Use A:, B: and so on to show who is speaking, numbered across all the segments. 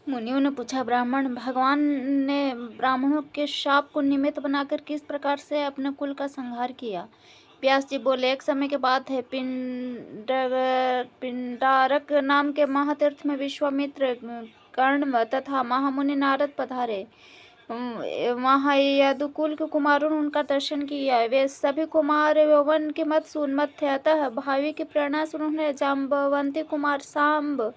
A: मुनियों ने पूछा, ब्राह्मण भगवान ने ब्राह्मणों के शाप को निमित्त बनाकर किस प्रकार से अपने कुल का संहार किया? व्यास जी बोले, एक समय की बात है, पिंडारक नाम के महातीर्थ में विश्वामित्र, कर्ण तथा महामुनि नारद पधारे। वहाँ यदुकुल के कुमारों ने उनका दर्शन किया। वे सभी कुमार यौवन के मत से उन्मत्त थे, अतः भावी की प्रेरणा से उन्होंने जाम्बवंती कुमार सांब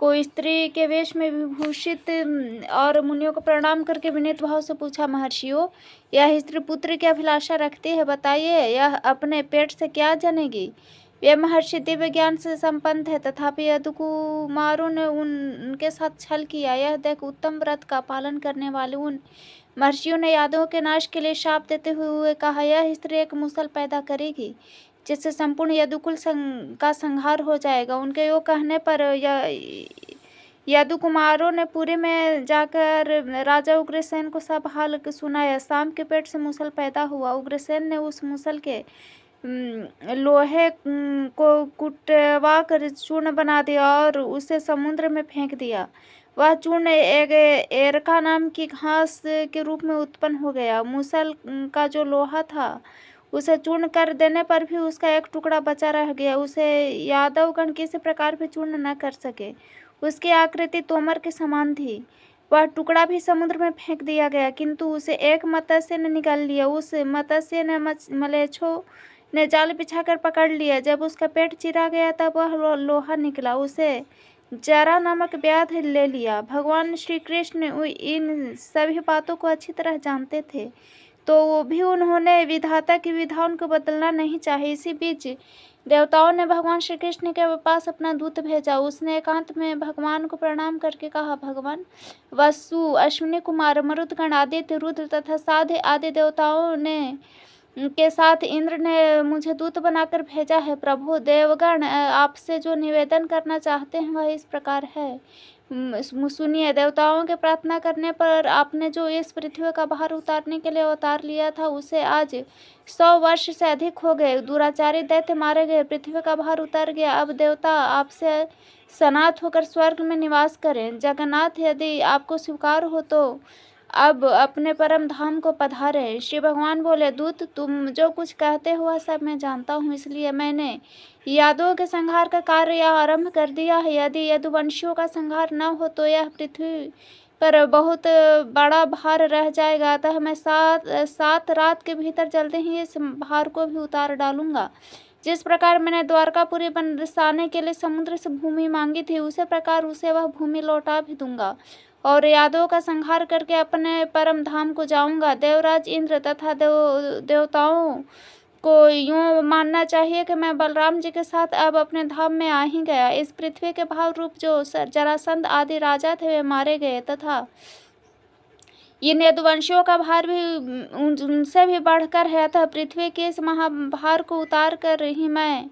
A: को स्त्री के वेश में विभूषित और मुनियों को प्रणाम करके विनीत भाव से पूछा, महर्षियों, यह स्त्री पुत्र की अभिलाषा रखती है, बताइए यह अपने पेट से क्या जनेगी? वे महर्षि दिव्य ज्ञान से संपन्न थे, तथापि यदुकुमारों ने उनके साथ छल किया। यह देख उत्तम व्रत का पालन करने वाले उन महर्षियों ने यादवों के नाश के लिए शाप देते हुए कहा, यह स्त्री एक मुसल पैदा करेगी जिससे संपूर्ण यदुकुल का संहार हो जाएगा। उनके योग कहने पर यदु कुमारों ने पुरी में जाकर राजा उग्रसेन को सब हाल सुनाया। शाम के पेट से मुसल पैदा हुआ। उग्रसेन ने उस मुसल के लोहे को कुटवा कर चूर्ण बना दिया और उसे समुद्र में फेंक दिया। वह चूर्ण एक एरका नाम की घास के रूप में उत्पन्न हो गया। मुसल का जो लोहा था उसे चूर्ण कर देने पर भी उसका एक टुकड़ा बचा रह गया। उसे यादवगण किसी प्रकार भी चूर्ण न कर सके। उसकी आकृति तोमर के समान थी। वह टुकड़ा भी समुद्र में फेंक दिया गया, किंतु उसे एक मत्स्य ने निकाल लिया। उस मत्स्य ने मलेच्छों ने जाल बिछाकर पकड़ लिया। जब उसका पेट चिरा गया तब वह लोहा निकला। उसे जरा नामक व्याधि ले लिया। भगवान श्री कृष्ण इन सभी बातों को अच्छी तरह जानते थे, तो भी उन्होंने विधाता की विधान को बदलना नहीं चाहे। इसी बीच देवताओं ने भगवान श्री कृष्ण के पास अपना दूत भेजा। उसने एकांत में भगवान को प्रणाम करके कहा, भगवान, वसु, अश्विनी कुमार, मरुदगण, आदित्य, रुद्र तथा साध्य आदि देवताओं ने के साथ इंद्र ने मुझे दूत बनाकर भेजा है। प्रभु, देवगण आपसे जो निवेदन करना चाहते हैं वह इस प्रकार है। सुनिए, देवताओं के प्रार्थना करने पर आपने जो इस पृथ्वी का भार उतारने के लिए अवतार लिया था उसे आज 100 वर्ष से अधिक हो गए। दुराचारी दैत्य मारे गए, पृथ्वी का भार उतर गया। अब देवता आपसे सनाथ होकर स्वर्ग में निवास करें। जगन्नाथ, यदि आपको स्वीकार हो तो अब अपने परम धाम को पधारे। श्री भगवान बोले, दूत, तुम जो कुछ कहते हो वह सब मैं जानता हूँ, इसलिए मैंने यादवों के संहार का कार्य आरंभ कर दिया है। यदि यदुवंशियों का संहार न हो तो यह पृथ्वी पर बहुत बड़ा भार रह जाएगा। अतः मैं सात रात के भीतर जल्दी ही इस भार को भी उतार डालूंगा। जिस प्रकार मैंने द्वारकापुरी बरसाने के लिए समुद्र से भूमि मांगी थी, उसी प्रकार उसे वह भूमि लौटा भी दूंगा और यादवों का संहार करके अपने परम धाम को जाऊंगा। देवराज इंद्र तथा देवताओं को यूं मानना चाहिए कि मैं बलराम जी के साथ अब अपने धाम में आ ही गया। इस पृथ्वी के भाव रूप जो जरासंध आदि राजा थे वे मारे गए, तथा इन यदुवंशियों का भार भी उनसे भी बढ़कर है। अतः पृथ्वी के इस महाभार को उतार कर ही मैं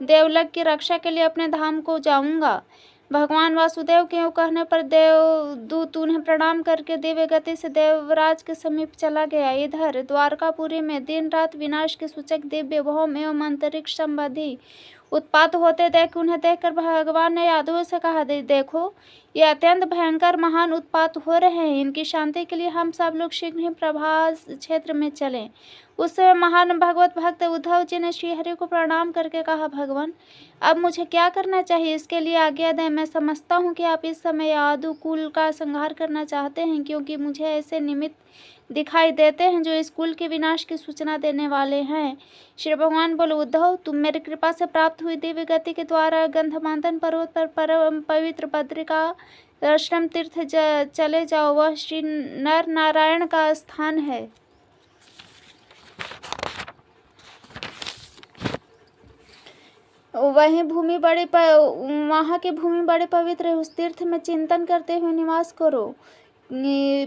A: देवलोक की रक्षा के लिए अपने धाम को जाऊंगा। भगवान वासुदेव के कहने पर देवदूत उन्हें प्रणाम करके दिव्य गति से देवराज के समीप चला गया। इधर द्वारकापुरी में दिन रात विनाश के सूचक दिव्य भौम एवं अंतरिक्ष संबंधी उत्पात होते उन्हें देखकर भगवान ने यादवों से कहा, देखो, ये अत्यंत भयंकर महान उत्पात हो रहे हैं। इनकी शांति के लिए हम सब लोग शीघ्र ही प्रभास क्षेत्र में चलें। उस समय महान भगवत भक्त उद्धव जी ने श्रीहरि को प्रणाम करके कहा, भगवान, अब मुझे क्या करना चाहिए, इसके लिए आज्ञा दें। मैं समझता हूँ कि आप इस समय यादव कुल का संहार करना चाहते हैं, क्योंकि मुझे ऐसे निमित्त दिखाई देते हैं जो इस कुल के विनाश की सूचना देने वाले हैं। श्री भगवान बोले, उद्धव, तुम मेरी कृपा से प्राप्त हुई दिव्य गति के द्वारा गंधमादन पर्वत पर परम पवित्र बद्रिका अष्टम तीर्थ चले जाओ। वह श्री नर नारायण का स्थान है। वहीं वहाँ की भूमि बड़ी पवित्र है। उस तीर्थ में चिंतन करते हुए निवास करो।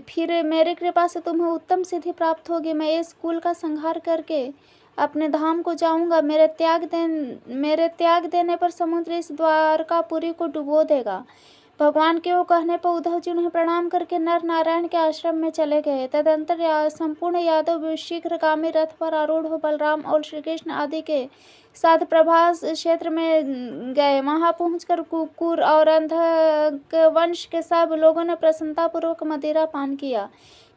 A: फिर मेरी कृपा से तुम्हें उत्तम सिद्धि प्राप्त होगी। मैं इस कुल का संहार करके अपने धाम को जाऊंगा। मेरे त्याग देने पर समुद्र इस द्वारकापुरी को डुबो देगा। भगवान के वो कहने पर उद्धव जी उन्हें प्रणाम करके नर नारायण के आश्रम में चले गए। तदंतर संपूर्ण यादव शीघ्रगामी रथ पर आरूढ़ हो बलराम और श्री कृष्ण आदि के साथ प्रभास क्षेत्र में गए। वहां पहुंचकर कुकुर और अंधक वंश के सब लोगों ने प्रसन्नतापूर्वक मदिरा पान किया।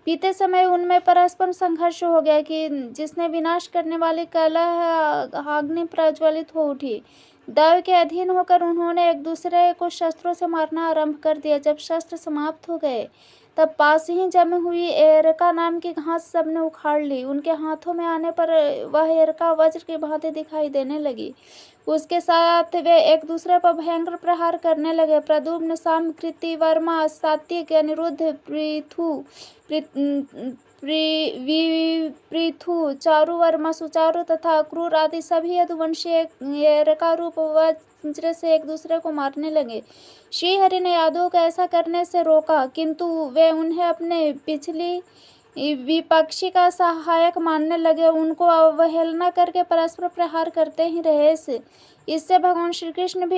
A: बीते समय उनमें परस्पर संघर्ष हो गया कि जिसने विनाश करने वाली कलह अग्नि प्रज्वलित हो उठी। दैव के अधीन होकर उन्होंने एक दूसरे को शस्त्रों से मारना आरंभ कर दिया। जब शस्त्र समाप्त हो गए तब पास ही जमी हुई एरका नाम की घास सबने उखाड़ ली। उनके हाथों में आने पर वह एरका वज्र की भांति दिखाई देने लगी। उसके साथ वे एक दूसरे पर भयंकर प्रहार करने लगे। प्रद्युम्न, साम, कृतिवर्मा, सात्यकी, अनिरुद्ध, पृथु, चारुवर्मा, सुचारु तथा क्रूर आदि सभी यदुवंशी एरका रूप वज्र से एक दूसरे को मारने लगे। श्रीहरि ने यादवों को ऐसा करने से रोका, किंतु वे उन्हें अपने पिछली विपक्षी का सहायक मानने लगे। उनको अवहेलना करके परस्पर प्रहार करते ही रहे। इससे भगवान श्री कृष्ण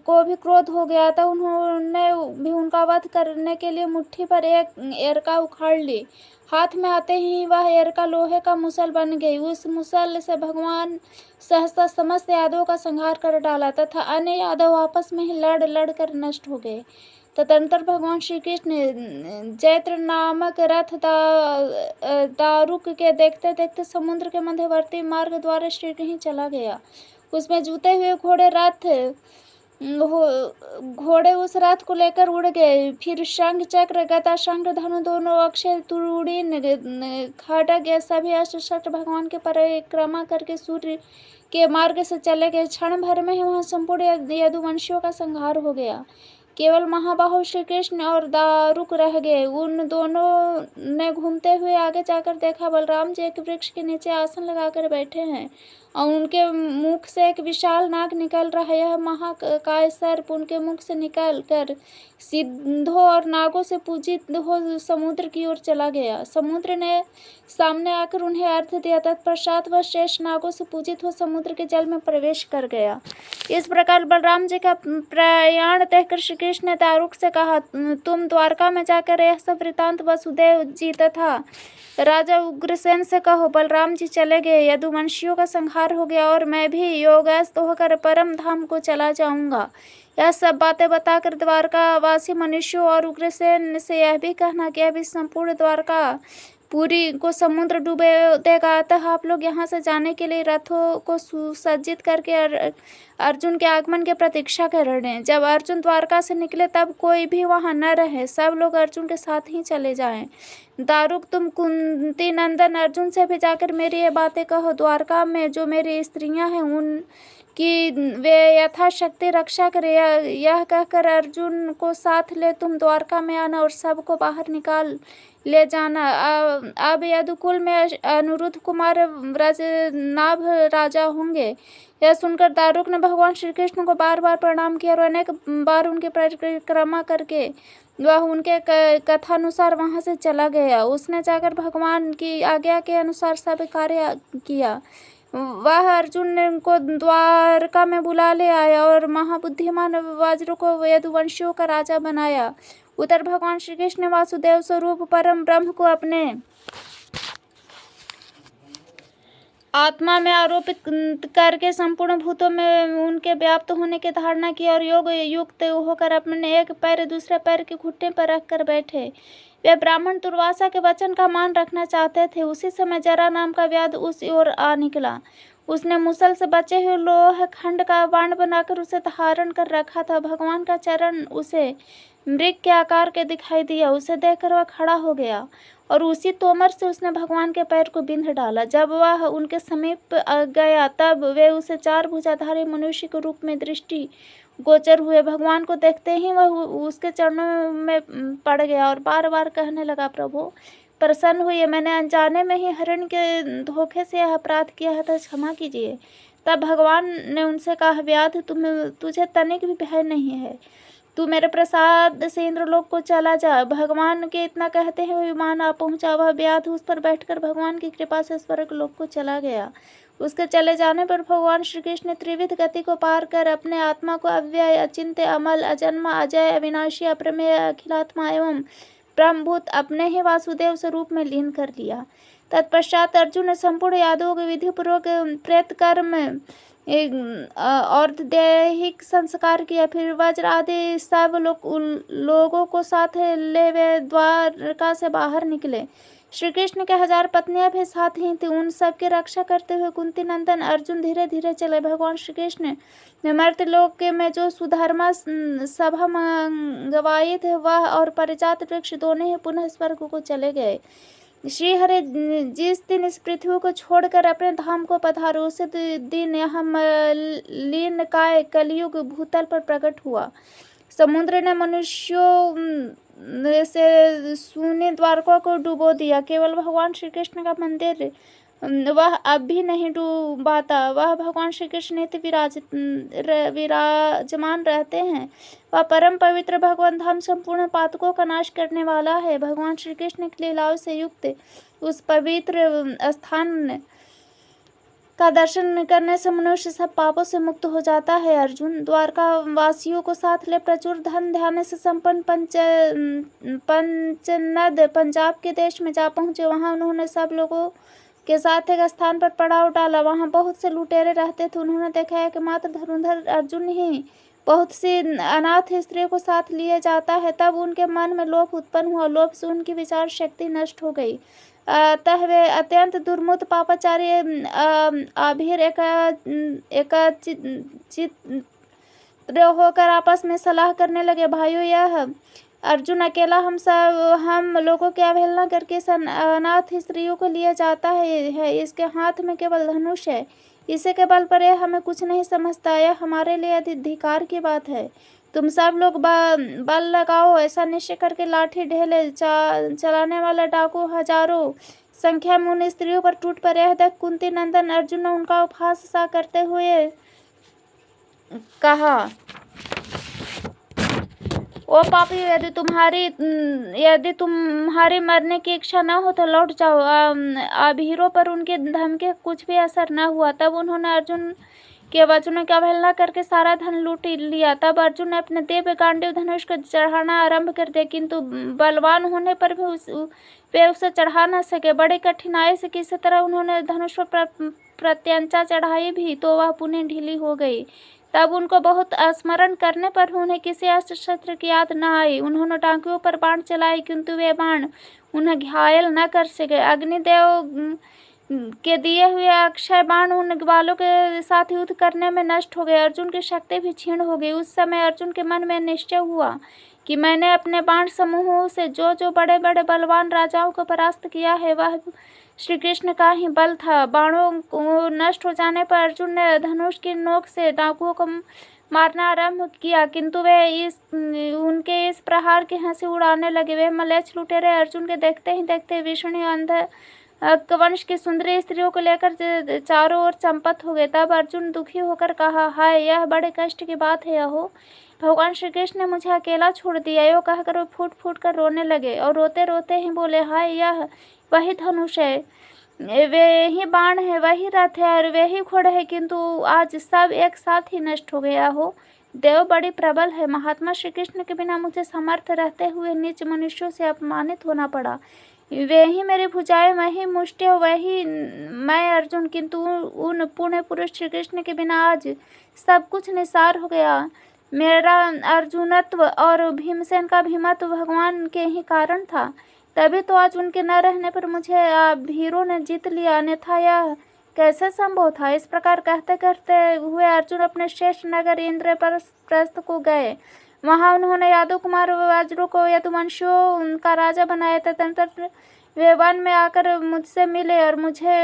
A: को भी क्रोध हो गया था। उन्होंने भी उनका वध करने के लिए मुट्ठी पर एक एरका उखाड़ ली। हाथ में आते ही वह एरका लोहे का मुसल बन गई। उस मुसल से भगवान सहसा समस्त यादवों का संहार कर डाला तथा अन्य यादव आपस में ही लड़ कर नष्ट हो गए। तदंतर भगवान श्री कृष्ण जैत्र नामक रथ दारुक के देखते देखते समुद्र के मध्यवर्ती मार्ग द्वारा शीघ्र ही चला गया। उसमें जुते हुए घोड़े उस रथ को लेकर उड़ गए। फिर शंख, चक्र, गदा, शंख, धनु, दोनों अक्षय, तुड़ीन, खड्ग ये सभी अस्त्र शस्त्र भगवान के परिक्रमा करके सूर्य के मार्ग से चले गए। क्षण भर में ही वहां संपूर्ण यदुवंशियों का संहार हो गया। केवल महाबाहु श्री कृष्ण और दारुक रह गए। उन दोनों ने घूमते हुए आगे जाकर देखा बलराम जी एक वृक्ष के नीचे आसन लगाकर बैठे हैं और उनके मुख से एक विशाल नाग निकल रहा है। यह महाकाय सर्प उनके मुख से निकल कर सिद्धों और नागों से पूजित हो समुद्र की ओर चला गया। समुद्र ने सामने आकर उन्हें अर्घ दिया। तत्पश्चात वह शेष नागों से पूजित हो समुद्र के जल में प्रवेश कर गया। इस प्रकार बलराम जी का प्रयाण देखकर श्री कृष्ण ने दारुक से कहा, तुम द्वारका में जाकर यह सब वृतांत वसुदेव जी तथा राजा उग्रसेन से कहो। बलराम जी चले गए। यदुवंशियों का संहार हो गया और मैं भी योगस्थ होकर परम धाम को चला जाऊंगा। यह सब बातें बताकर द्वारकावासी मनुष्यों और उग्रसेन से यह भी कहना कि अभी संपूर्ण द्वारका पुरी को समुद्र डूबे देगा। अतः आप लोग यहाँ से जाने के लिए रथों को सुसज्जित करके अर्जुन के आगमन की प्रतीक्षा कर रहे हैं। जब अर्जुन द्वारका से निकले तब कोई भी वहां न रहे, सब लोग अर्जुन के साथ ही चले जाएं। दारुक, तुम कुंती नंदन अर्जुन से भी जाकर मेरी ये बातें कहो। द्वारका में जो मेरी स्त्रियां हैं उनकी वे यथाशक्ति रक्षा करे। यह कहकर अर्जुन को साथ ले तुम द्वारका में आना और सबको बाहर निकाल ले जाना। अब यदुकुल में अनिरुद्ध कुमार व्रजनाभ राजा होंगे। यह सुनकर दारुक ने भगवान श्री कृष्ण को बार बार प्रणाम किया और अनेक बार उनकी परिक्रमा करके वह उनके कथानुसार वहां से चला गया। उसने जाकर भगवान की आज्ञा के अनुसार सब कार्य किया। वह अर्जुन को द्वारका में बुला ले आया और महाबुद्धिमान वज्र को यदुवंशियों का राजा बनाया। उधर भगवान श्री कृष्ण ने वासुदेव स्वरूप परम ब्रह्म को अपने आत्मा में आरोपित करके संपूर्ण भूतों में उनके व्याप्त होने की धारणा की और योग युक्त होकर अपने एक पैर दूसरे पैर के घुटने पर रखकर बैठे। वे ब्राह्मण दुर्वासा के वचन का मान रखना चाहते थे। उसी समय जरा नाम का व्याध उस ओर आ निकला। उसने मुसल से बचे हुए लोह खंड का बाण बनाकर उसे धारण कर रखा था। भगवान का चरण उसे मृग के आकार के दिखाई दिया। उसे देखकर वह खड़ा हो गया और उसी तोमर से उसने भगवान के पैर को बिंध डाला। जब वह उनके समीप गया तब वे उसे चार भुजाधारी मनुष्य के रूप में दृष्टि गोचर हुए। भगवान को देखते ही वह उसके चरणों में पड़ गया और बार बार कहने लगा, प्रभु प्रसन्न हुई, मैंने अनजाने में ही हरिण के धोखे से यह अपराध किया है, तो क्षमा कीजिए। तब भगवान ने उनसे कहा, व्याध तुझे तनिक भी भय नहीं है, तू मेरे प्रसाद से इंद्रलोक को चला जा। भगवान के इतना कहते हैं विमान आ पहुंचा। वह व्याध उस पर बैठकर भगवान की कृपा से स्वर्ग लोक को चला गया। उसके चले जाने पर भगवान श्री कृष्ण ने त्रिविध गति को पार कर अपने आत्मा को अव्यय, अचिंत्य, अमल, अजन्मा, अजय, अविनाशी, अप्रमेय, अखिलात्मा एवं ब्रह्मभूत अपने ही वासुदेव स्वरूप में लीन कर लिया। तत्पश्चात अर्जुन ने संपूर्ण यादवों के विधिपूर्वक प्रेत कर्म और दैहिक संस्कार किया। फिर वज्र आदि सब लोगों को साथ ले वे द्वारका से बाहर निकले। श्री कृष्ण के 1000 पत्नियां भी साथ ही थी। उन सबकी रक्षा करते हुए कुंती नंदन अर्जुन धीरे धीरे चले। भगवान श्री कृष्ण ने मर्त्यलोक में जो सुधर्मा सभा मंगवाई थे वह और परिजात वृक्ष दोनों ही पुनः स्वर्ग को चले गए। श्री हरि जिस दिन इस पृथ्वी को छोड़कर अपने धाम को पधारे उसी दिन यह मलिन काय कलयुग भूतल पर प्रकट हुआ। समुद्र ने मनुष्यों से शून्य द्वारका को डुबो दिया। केवल भगवान श्री कृष्ण का मंदिर वह अब भी नहीं डूबाता। वह भगवान श्री कृष्ण नित्य विराजमान रहते हैं। वह परम पवित्र भगवान धाम संपूर्ण पातकों का नाश करने वाला है। भगवान श्री कृष्ण की लीलाओं से युक्त उस पवित्र स्थान का दर्शन करने से मनुष्य सब पापों से मुक्त हो जाता है। अर्जुन द्वारका वासियों को साथ ले प्रचुर धन धान्य से संपन्न पंचनद पंजाब के देश में जा पहुंचे। वहां उन्होंने सब लोगों के साथ एक स्थान पर पड़ाव डाला। वहां बहुत से लुटेरे रहते थे। उन्होंने देखा है कि मात्र धनुर्धर अर्जुन ही बहुत सी अनाथ स्त्रियों को साथ लिए जाता है। तब उनके मन में लोभ उत्पन्न हुआ। लोभ से उनकी विचार शक्ति नष्ट हो गई। अतः वे अत्यंत दुर्मुत पापाचारी आभीर एकचित्त होकर आपस में सलाह करने लगे। भाइयों, यह अर्जुन अकेला हम लोगों की अवहेलना करके इस अनाथ स्त्रियों को लिए जाता है। इसके हाथ में केवल धनुष है। इसी के बल पर यह हमें कुछ नहीं समझता। यह हमारे लिए अधिकार की बात है। तुम सब लोग बल लगाओ। ऐसा निश्चय करके लाठी ढेले चलाने वाला डाकू हजारों संख्या में उन स्त्रियों पर टूट पड़े। यह देख कुंती नंदन अर्जुन ने उनका उपहास सा करते हुए कहा, ओ पापी, यदि तुम्हारी मरने की इच्छा न हो तो लौट जाओ। आभीरों पर उनके धमके कुछ भी असर न हुआ। तब उन्होंने अर्जुन के वचनों की अवहेलना करके सारा धन लूट लिया। तब अर्जुन ने अपने दिव्य गांडीव धनुष को चढ़ाना आरंभ कर दिया, किंतु बलवान होने पर भी वे उसे चढ़ा न सके। बड़ी कठिनाई से किसी तरह उन्होंने धनुष पर प्रत्यंचा चढ़ाई भी तो वह पुनः ढीली हो गई। तब उनको बहुत स्मरण करने पर उन्हें किसी अस्त्र शस्त्र की याद न आई। उन्होंने डाकुओं पर बाण चलाए, किंतु वे बाण उन्हें घायल न कर सके। अग्निदेव के दिए हुए अक्षय बाण उन ग्वालों के साथ युद्ध करने में नष्ट हो गए। अर्जुन की शक्ति भी क्षीण हो गई। उस समय अर्जुन के मन में निश्चय हुआ कि मैंने अपने बाण समूहों से जो जो बड़े बड़े बलवान राजाओं को परास्त किया है वह श्री कृष्ण का ही बल था। बाणों को नष्ट हो जाने पर अर्जुन ने धनुष की नोक से डाकुओं को मारना आरंभ किया, किंतु वे उनके इस प्रहार की हंसी उड़ाने लगे। वे मलेच्छ लुटेरे अर्जुन के देखते ही देखते विष्णु वंश की सुंदरी स्त्रियों को लेकर चारों ओर चंपत हो गए। तब अर्जुन दुखी होकर कहा, हाय, यह बड़े कष्ट की बात है। अहो, भगवान श्री कृष्ण ने मुझे अकेला छोड़ दिया। यो कहकर वो फूट फूट कर रोने लगे और रोते रोते ही बोले, हाय, यह वही धनुष है, वे ही बाण है, वही रथ है और वे ही घोड़े है, किंतु आज सब एक साथ ही नष्ट हो गया। हो, देव बड़ी प्रबल है। महात्मा श्री कृष्ण के बिना मुझे समर्थ रहते हुए नीच मनुष्यों से अपमानित होना पड़ा। वे ही मेरी भुजाएं, वही मुष्टि, वही मैं अर्जुन, किंतु उन पुण्य पुरुष श्री कृष्ण के बिना आज सब कुछ निसार हो गया। मेरा अर्जुनत्व और भीमसेन का भीमत्व भगवान के ही कारण था। तभी तो आज उनके न रहने पर मुझे भीरों ने जीत लिया, अन्यथा यह कैसे संभव था। इस प्रकार कहते कहते हुए अर्जुन अपने श्रेष्ठ नगर इंद्रप्रस्थ को गए। वहां उन्होंने यादव कुमार वज्रों को यदुवंशियों का राजा बनाया। तदनंतर वे वन में आकर मुझसे मिले और मुझे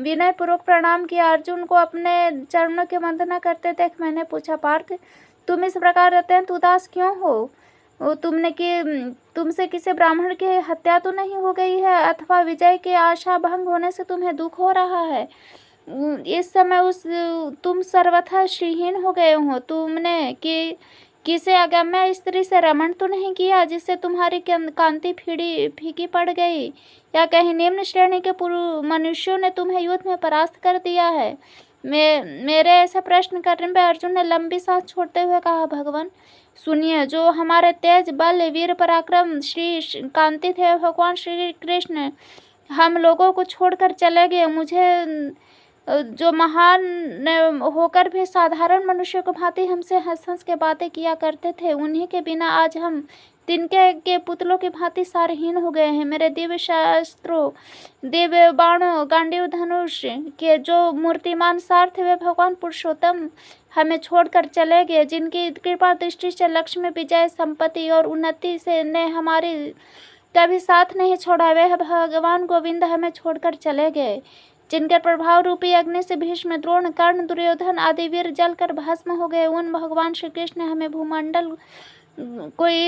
A: विनय पूर्वक प्रणाम किया। अर्जुन को अपने चरणों की वंदना करते देख मैंने पूछा, पार्थ, तुम इस प्रकार अत्यंत उदास क्यों हो? तुमसे किसी ब्राह्मण की हत्या तो नहीं हो गई है, अथवा विजय की आशा भंग होने से तुम्हें दुख हो रहा है? इस समय तुम सर्वथा श्रीहीन हो गए हो। तुमने किसी अगम्य स्त्री से रमण तो नहीं किया जिससे तुम्हारी कांति फीकी पड़ गई, या कहीं निम्न श्रेणी के मनुष्यों ने तुम्हें युद्ध में परास्त कर दिया है? मेरे ऐसा प्रश्न करने पर अर्जुन ने लंबी सांस छोड़ते हुए कहा, भगवान सुनिए, जो हमारे तेज बल वीर पराक्रम श्री कांति थे, भगवान श्री कृष्ण हम लोगों को छोड़कर चले गए। मुझे जो महान होकर भी साधारण मनुष्यों को भांति हमसे हंस हंस के बातें किया करते थे, उन्हीं के बिना आज हम तिनके के पुतलों की भांति सारहीन हो गए हैं। मेरे दिव्य शास्त्रों, दिव्य बाणों, गांडीव धनुष के जो मूर्तिमान सार थे, वे भगवान पुरुषोत्तम हमें छोड़कर चले गए, जिनकी कृपा दृष्टि से लक्ष्मी, विजय, संपत्ति और उन्नति से ने हमारी कभी साथ नहीं छोड़ा। वे भगवान गोविंद हमें छोड़कर चले गए, जिनके प्रभाव रूपी अग्नि से भीष्म, द्रोण, कर्ण, दुर्योधन आदि वीर जलकर भस्म हो गए। उन भगवान श्री कृष्ण ने हमें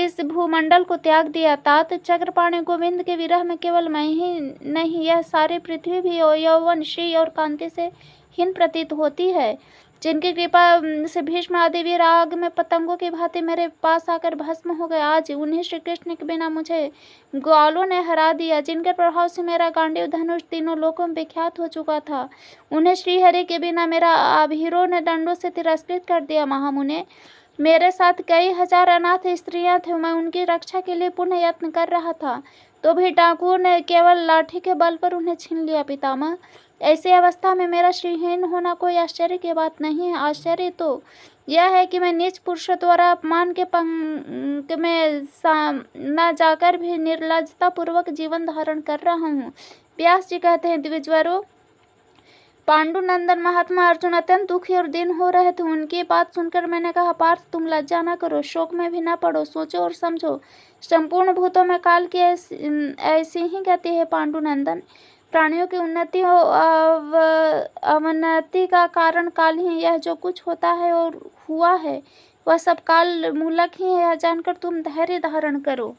A: इस भूमंडल को त्याग दिया। तात चक्रपाणि गोविंद के विरह में केवल मैं ही नहीं, यह सारी पृथ्वी भी यौवन, श्री और कांति से हीन प्रतीत होती है। जिनकी कृपा से भीष्म आदि वीर आग में पतंगों की भांति मेरे पास आकर भस्म हो गए, आज उन्हीं श्री कृष्ण के बिना मुझे ग्वालों ने हरा दिया। जिनके प्रभाव से मेरा गांडीव धनुष तीनों लोकों में विख्यात हो चुका था, उन्हें श्रीहरि के बिना मेरा अभीरों ने दंडों से तिरस्कृत कर दिया। महामुने, मेरे साथ कई हजार अनाथ स्त्रियां थी, मैं उनकी रक्षा के लिए पुनः यत्न कर रहा था, तो भी डाकुओं ने केवल लाठी के बल पर उन्हें छीन लिया। पितामह, ऐसी अवस्था में मेरा श्रीहीन होना कोई आश्चर्य की बात नहीं है। आश्चर्य तो यह है कि मैं नीच पुरुषों द्वारा अपमान के पंख में न जाकर भी निर्लजता पूर्वक जीवन धारण कर रहा हूँ। व्यास जी कहते हैं, द्विजवरों, पांडुनंदन महात्मा अर्जुन अत्यंत दुखी और दीन हो रहे थे। उनकी बात सुनकर मैंने कहा, पार्थ तुम लज्जा न करो, शोक में भी न पड़ो, सोचो और समझो। संपूर्ण भूतों में काल की ऐसी ही गति है पांडुनंदन। प्राणियों की उन्नति और अवनति का कारण काल ही। यह जो कुछ होता है और हुआ है वह सब काल मूलक ही है, यह जानकर तुम धैर्य धारण करो।